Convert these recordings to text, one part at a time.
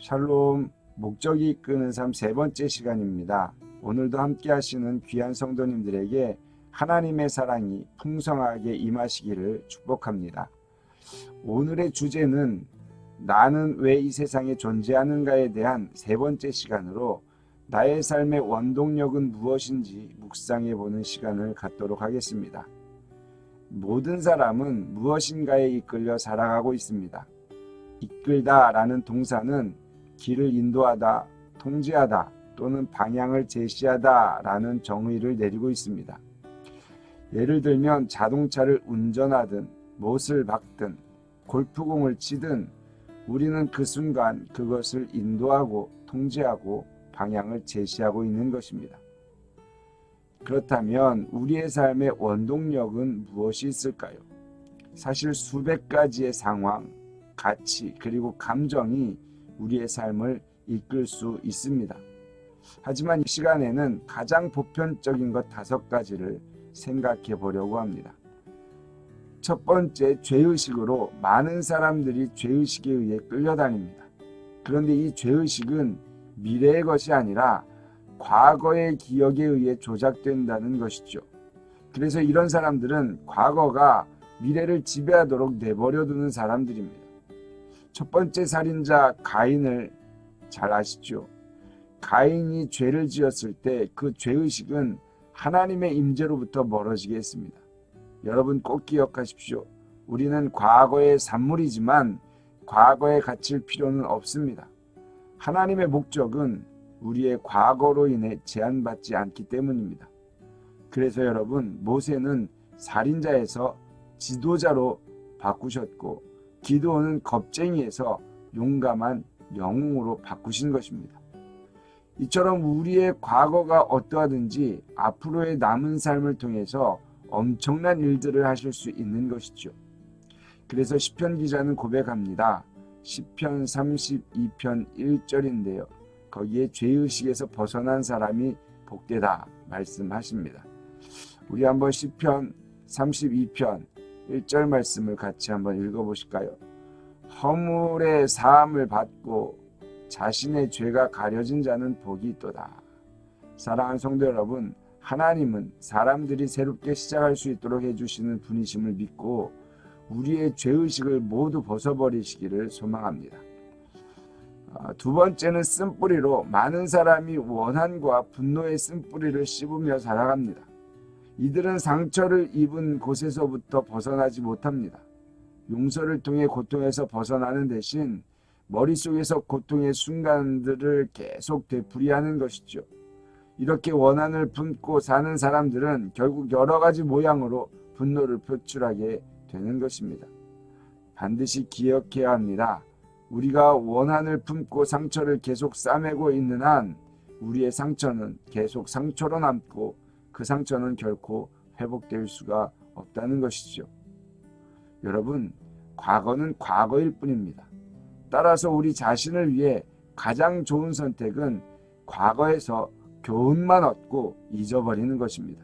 샬롬, 목적이 이끄는 삶 세 번째 시간입니다. 오늘도 함께 하시는 귀한 성도님들에게 하나님의 사랑이 풍성하게 임하시기를 축복합니다. 오늘의 주제는 나는 왜 이 세상에 존재하는가에 대한 세 번째 시간으로 나의 삶의 원동력은 무엇인지 묵상해 보는 시간을 갖도록 하겠습니다. 모든 사람은 무엇인가에 이끌려 살아가고 있습니다. 이끌다 라는 동사는 길을 인도하다, 통제하다 또는 방향을 제시하다 라는 정의를 내리고 있습니다. 예를 들면 자동차를 운전하든 못을 박든 골프공을 치든 우리는 그 순간 그것을 인도하고 통제하고 방향을 제시하고 있는 것입니다. 그렇다면 우리의 삶의 원동력은 무엇이 있을까요? 사실 수백 가지의 상황, 가치 그리고 감정이 우리의 삶을 이끌 수 있습니다. 하지만 이 시간에는 가장 보편적인 것 5가지를 생각해 보려고 합니다. 첫 번째, 죄의식으로 많은 사람들이 죄의식에 의해 끌려다닙니다. 그런데 이 죄의식은 미래의 것이 아니라 과거의 기억에 의해 조작된다는 것이죠. 그래서 이런 사람들은 과거가 미래를 지배하도록 내버려두는 사람들입니다. 첫 번째 살인자 가인을 잘 아시죠? 가인이 죄를 지었을 때 그 죄의식은 하나님의 임재로부터 멀어지게 했습니다. 여러분 꼭 기억하십시오. 우리는 과거의 산물이지만 과거에 갇힐 필요는 없습니다. 하나님의 목적은 우리의 과거로 인해 제한받지 않기 때문입니다. 그래서 여러분, 모세는 살인자에서 지도자로 바꾸셨고 기드온은 겁쟁이에서 용감한 영웅으로 바꾸신 것입니다. 이처럼 우리의 과거가 어떠하든지 앞으로의 남은 삶을 통해서 엄청난 일들을 하실 수 있는 것이죠. 그래서 시편 기자는 고백합니다. 시편 32편 1절인데요. 거기에 죄의식에서 벗어난 사람이 복되다 말씀하십니다. 우리 한번 시편 32편 1절 말씀을 같이 한번 읽어보실까요? 허물의 사함을 받고 자신의 죄가 가려진 자는 복이 있도다. 사랑하는 성도 여러분, 하나님은 사람들이 새롭게 시작할 수 있도록 해주시는 분이심을 믿고 우리의 죄의식을 모두 벗어버리시기를 소망합니다. 두 번째는 쓴뿌리로 많은 사람이 원한과 분노의 쓴뿌리를 씹으며 살아갑니다. 이들은 상처를 입은 곳에서부터 벗어나지 못합니다. 용서를 통해 고통에서 벗어나는 대신 머릿속에서 고통의 순간들을 계속 되풀이하는 것이죠. 이렇게 원한을 품고 사는 사람들은 결국 여러 가지 모양으로 분노를 표출하게 되는 것입니다. 반드시 기억해야 합니다. 우리가 원한을 품고 상처를 계속 싸매고 있는 한 우리의 상처는 계속 상처로 남고 그 상처는 결코 회복될 수가 없다는 것이죠. 여러분, 과거는 과거일 뿐입니다. 따라서 우리 자신을 위해 가장 좋은 선택은 과거에서 교훈만 얻고 잊어버리는 것입니다.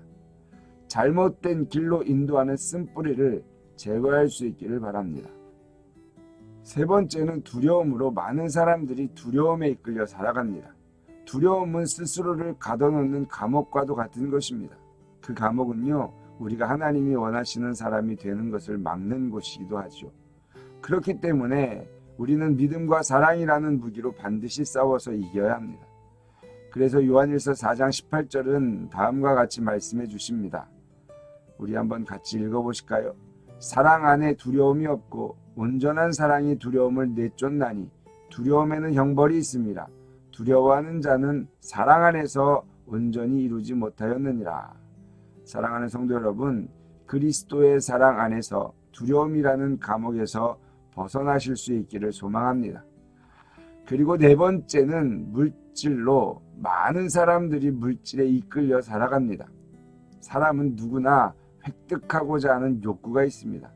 잘못된 길로 인도하는 쓴뿌리를 제거할 수 있기를 바랍니다. 세 번째는 두려움으로 많은 사람들이 두려움에 이끌려 살아갑니다. 두려움은 스스로를 가둬놓는 감옥과도 같은 것입니다. 그 감옥은요, 우리가 하나님이 원하시는 사람이 되는 것을 막는 곳이기도 하죠. 그렇기 때문에 우리는 믿음과 사랑이라는 무기로 반드시 싸워서 이겨야 합니다. 그래서 요한일서 4장 18절은 다음과 같이 말씀해 주십니다. 우리 한번 같이 읽어보실까요? 사랑 안에 두려움이 없고 온전한 사랑이 두려움을 내쫓나니 두려움에는 형벌이 있습니다. 두려워하는 자는 사랑 안에서 온전히 이루지 못하였느니라. 사랑하는 성도 여러분, 그리스도의 사랑 안에서 두려움이라는 감옥에서 벗어나실 수 있기를 소망합니다. 그리고 네 번째는 물질로 많은 사람들이 물질에 이끌려 살아갑니다. 사람은 누구나 획득하고자 하는 욕구가 있습니다.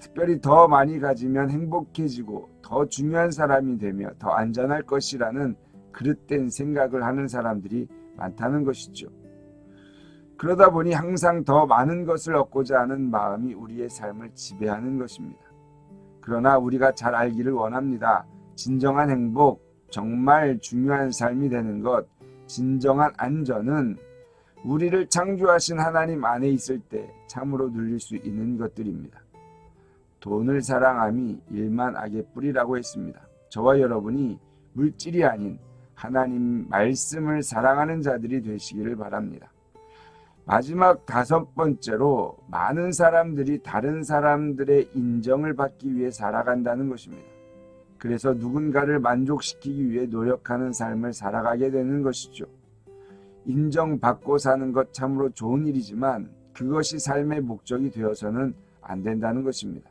특별히 더 많이 가지면 행복해지고 더 중요한 사람이 되며 더 안전할 것이라는 그릇된 생각을 하는 사람들이 많다는 것이죠. 그러다 보니 항상 더 많은 것을 얻고자 하는 마음이 우리의 삶을 지배하는 것입니다. 그러나 우리가 잘 알기를 원합니다. 진정한 행복, 정말 중요한 삶이 되는 것, 진정한 안전은 우리를 창조하신 하나님 안에 있을 때 참으로 누릴 수 있는 것들입니다. 돈을 사랑함이 일만 악의 뿌리라고 했습니다. 저와 여러분이 물질이 아닌 하나님 말씀을 사랑하는 자들이 되시기를 바랍니다. 마지막 5번째로, 많은 사람들이 다른 사람들의 인정을 받기 위해 살아간다는 것입니다. 그래서 누군가를 만족시키기 위해 노력하는 삶을 살아가게 되는 것이죠. 인정받고 사는 것 참으로 좋은 일이지만 그것이 삶의 목적이 되어서는 안 된다는 것입니다.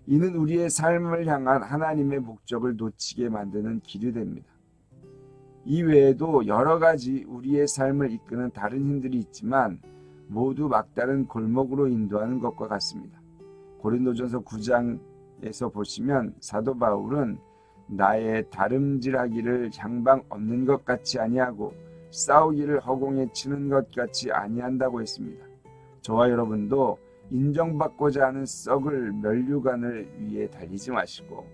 이는 우리의 삶을 향한 하나님의 목적을 놓치게 만드는 길이 됩니다. 이 외에도 여러 가지 우리의 삶을 이끄는 다른 힘들이 있지만 모두 막다른 골목으로 인도하는 것과 같습니다. 고린도전서 9장에서 보시면 사도 바울은 나의 다름질하기를 향방 없는 것 같이 아니하고 싸우기를 허공에 치는 것 같이 아니한다고 했습니다. 저와 여러분도 인정받고자 하는 썩을 면류관을 위해 달리지 마시고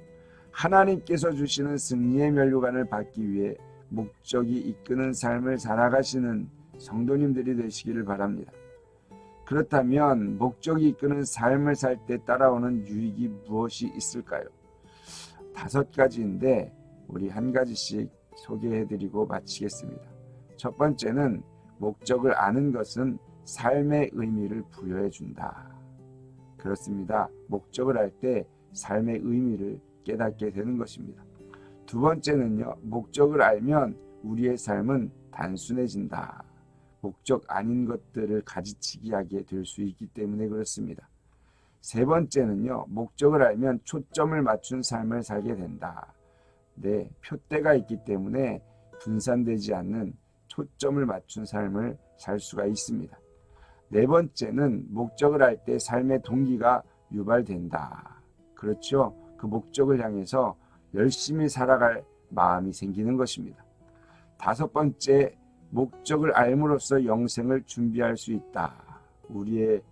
하나님께서 주시는 승리의 면류관을 받기 위해 목적이 이끄는 삶을 살아가시는 성도님들이 되시기를 바랍니다. 그렇다면 목적이 이끄는 삶을 살 때 따라오는 유익이 무엇이 있을까요? 5가지인데 우리 한 가지씩 소개해드리고 마치겠습니다. 첫 번째는, 목적을 아는 것은 삶의 의미를 부여해준다. 그렇습니다. 목적을 알 때 삶의 의미를 깨닫게 되는 것입니다. 두 번째는요, 목적을 알면 우리의 삶은 단순해진다. 목적 아닌 것들을 가지치기 하게 될 수 있기 때문에 그렇습니다. 세 번째는요, 목적을 알면 초점을 맞춘 삶을 살게 된다. 네, 표대가 있기 때문에 분산되지 않는 초점을 맞춘 삶을 살 수가 있습니다. 네 번째는, 목적을 알 때 삶의 동기가 유발된다. 그렇죠? 그 목적을 향해서 열심히 살아갈 마음이 생기는 것입니다. 5번째, 목적을 알므로써 영생을 준비할 수 있다. 우리의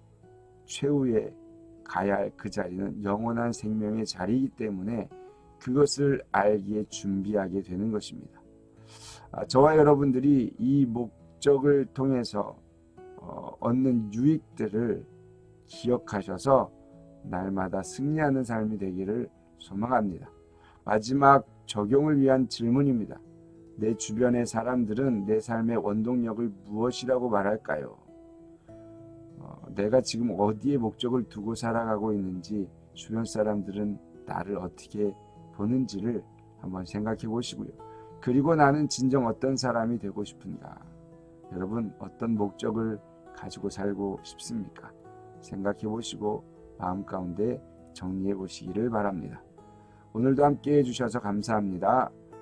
최후에 가야 할 그 자리는 영원한 생명의 자리이기 때문에 그것을 알기에 준비하게 되는 것입니다. 저와 여러분들이 이 목적을 통해서 얻는 유익들을 기억하셔서 날마다 승리하는 삶이 되기를 소망합니다. 마지막 적용을 위한 질문입니다. 내 주변의 사람들은 내 삶의 원동력을 무엇이라고 말할까요? 내가 지금 어디에 목적을 두고 살아가고 있는지, 주변 사람들은 나를 어떻게 보는지를 한번 생각해 보시고요. 그리고 나는 진정 어떤 사람이 되고 싶은가? 여러분, 어떤 목적을 가지고 살고 싶습니까? 생각해 보시고 마음 가운데 정리해 보시기를 바랍니다. 오늘도 함께 해주셔서 감사합니다.